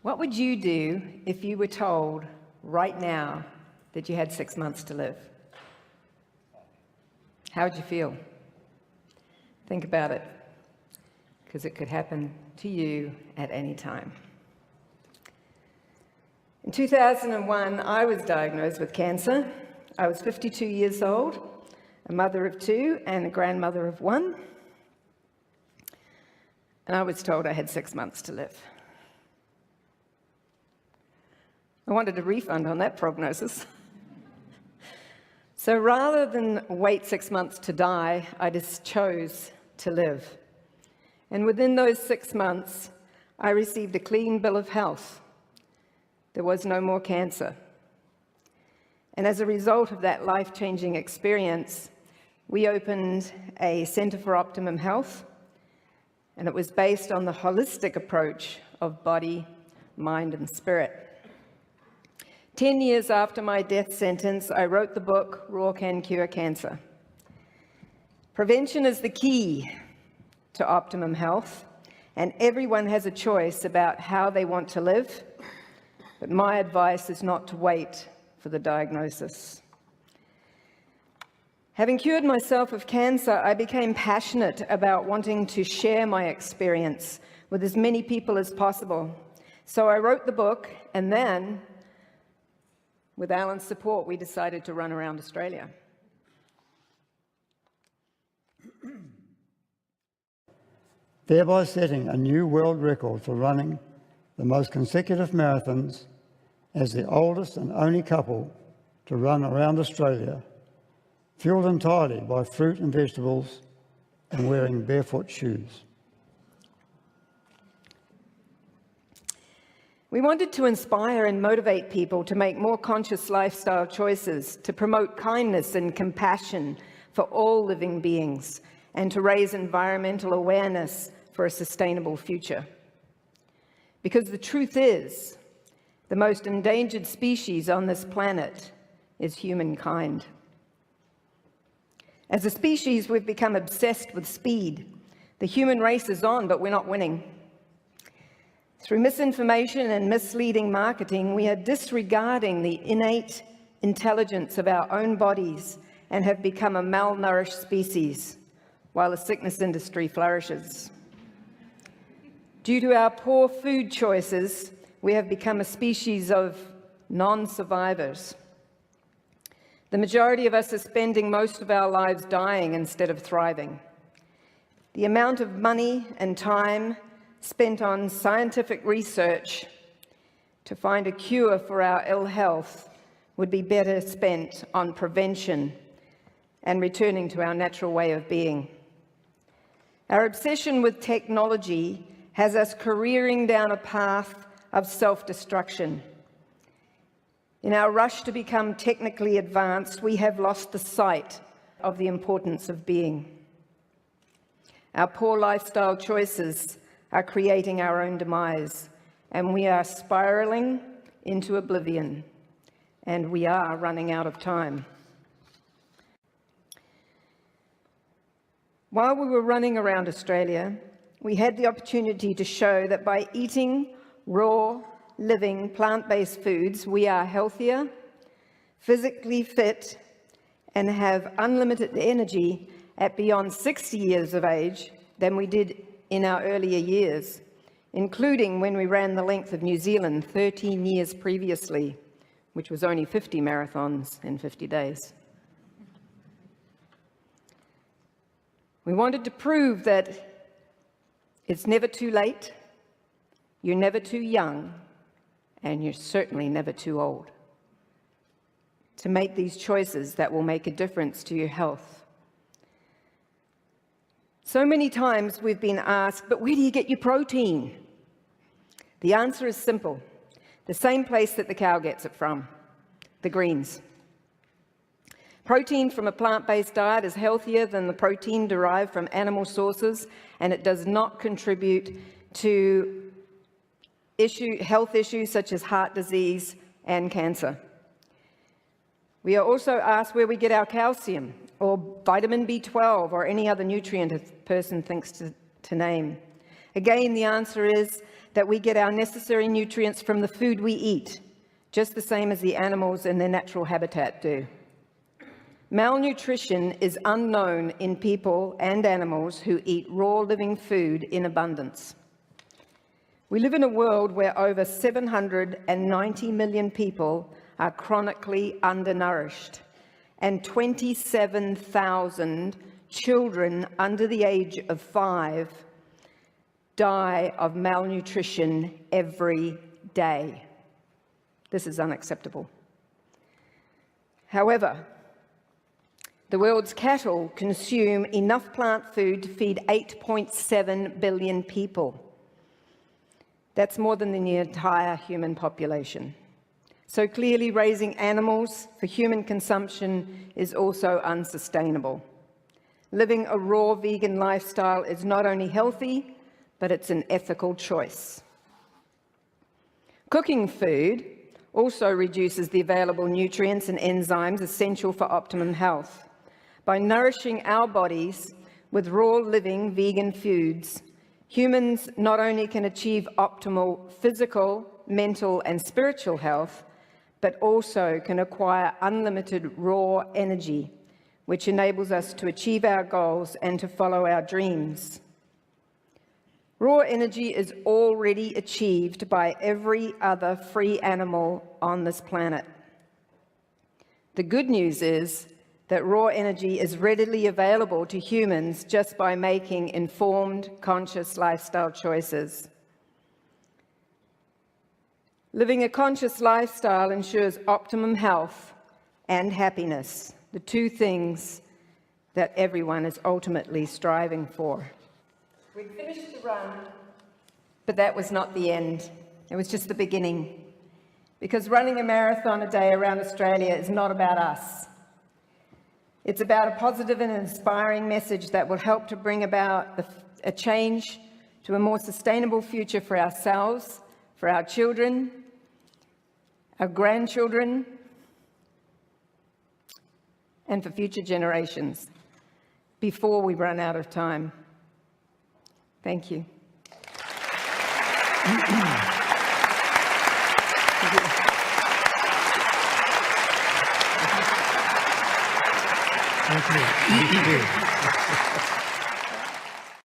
What would you do if you were told right now that you had 6 months to live? How would you feel? Think about it, because it could happen to you at any time. In 2001, I was diagnosed with cancer. I was 52 years old, a mother of 2 and a grandmother of 1. And I was told I had 6 months to live. I wanted a refund on that prognosis. So rather than wait 6 months to die, I just chose to live. And within those 6 months, I received a clean bill of health. There was no more cancer. And as a result of that life-changing experience, we opened a Center for Optimum Health, and it was based on the holistic approach of body, mind, and spirit. 10 years after my death sentence, I wrote the book, Raw Can Cure Cancer. Prevention is the key to optimum health, and everyone has a choice about how they want to live, but my advice is not to wait for the diagnosis. Having cured myself of cancer, I became passionate about wanting to share my experience with as many people as possible. So I wrote the book, and then, with Alan's support, we decided to run around Australia. Thereby setting a new world record for running the most consecutive marathons as the oldest and only couple to run around Australia, fueled entirely by fruit and vegetables and wearing barefoot shoes. We wanted to inspire and motivate people to make more conscious lifestyle choices, to promote kindness and compassion for all living beings, and to raise environmental awareness for a sustainable future. Because the truth is, the most endangered species on this planet is humankind. As a species, we've become obsessed with speed. The human race is on, but we're not winning. Through misinformation and misleading marketing, we are disregarding the innate intelligence of our own bodies and have become a malnourished species, while the sickness industry flourishes. Due to our poor food choices, we have become a species of non-survivors. The majority of us are spending most of our lives dying instead of thriving. The amount of money and time spent on scientific research to find a cure for our ill health would be better spent on prevention and returning to our natural way of being. Our obsession with technology has us careering down a path of self-destruction. In our rush to become technically advanced, we have lost the sight of the importance of being. Our poor lifestyle choices are creating our own demise, and we are spiraling into oblivion, and we are running out of time. While we were running around Australia, we had the opportunity to show that by eating raw, living, plant-based foods, we are healthier, physically fit, and have unlimited energy at beyond 60 years of age than we did in our earlier years, including when we ran the length of New Zealand 13 years previously, which was only 50 marathons in 50 days. We wanted to prove that it's never too late, you're never too young, and you're certainly never too old to make these choices that will make a difference to your health. So many times we've been asked, but where do you get your protein? The answer is simple. The same place that the cow gets it from, the greens. Protein from a plant-based diet is healthier than the protein derived from animal sources, and it does not contribute to health issues such as heart disease and cancer. We are also asked where we get our calcium, or vitamin B12, or any other nutrient a person thinks to name. Again, the answer is that we get our necessary nutrients from the food we eat, just the same as the animals in their natural habitat do. Malnutrition is unknown in people and animals who eat raw living food in abundance. We live in a world where over 790 million people are chronically undernourished, and 27,000 children under the age of 5 die of malnutrition every day. This is unacceptable. However, the world's cattle consume enough plant food to feed 8.7 billion people. That's more than the entire human population. So clearly, raising animals for human consumption is also unsustainable. Living a raw vegan lifestyle is not only healthy, but it's an ethical choice. Cooking food also reduces the available nutrients and enzymes essential for optimum health. By nourishing our bodies with raw living vegan foods, humans not only can achieve optimal physical, mental, and spiritual health, but also can acquire unlimited raw energy, which enables us to achieve our goals and to follow our dreams. Raw energy is already achieved by every other free animal on this planet. The good news is that raw energy is readily available to humans just by making informed, conscious lifestyle choices. Living a conscious lifestyle ensures optimum health and happiness, the two things that everyone is ultimately striving for. We finished the run, but that was not the end. It was just the beginning. Because running a marathon a day around Australia is not about us. It's about a positive and inspiring message that will help to bring about a change to a more sustainable future for ourselves, for our children, our grandchildren, and for future generations before we run out of time. Thank you. Thank you.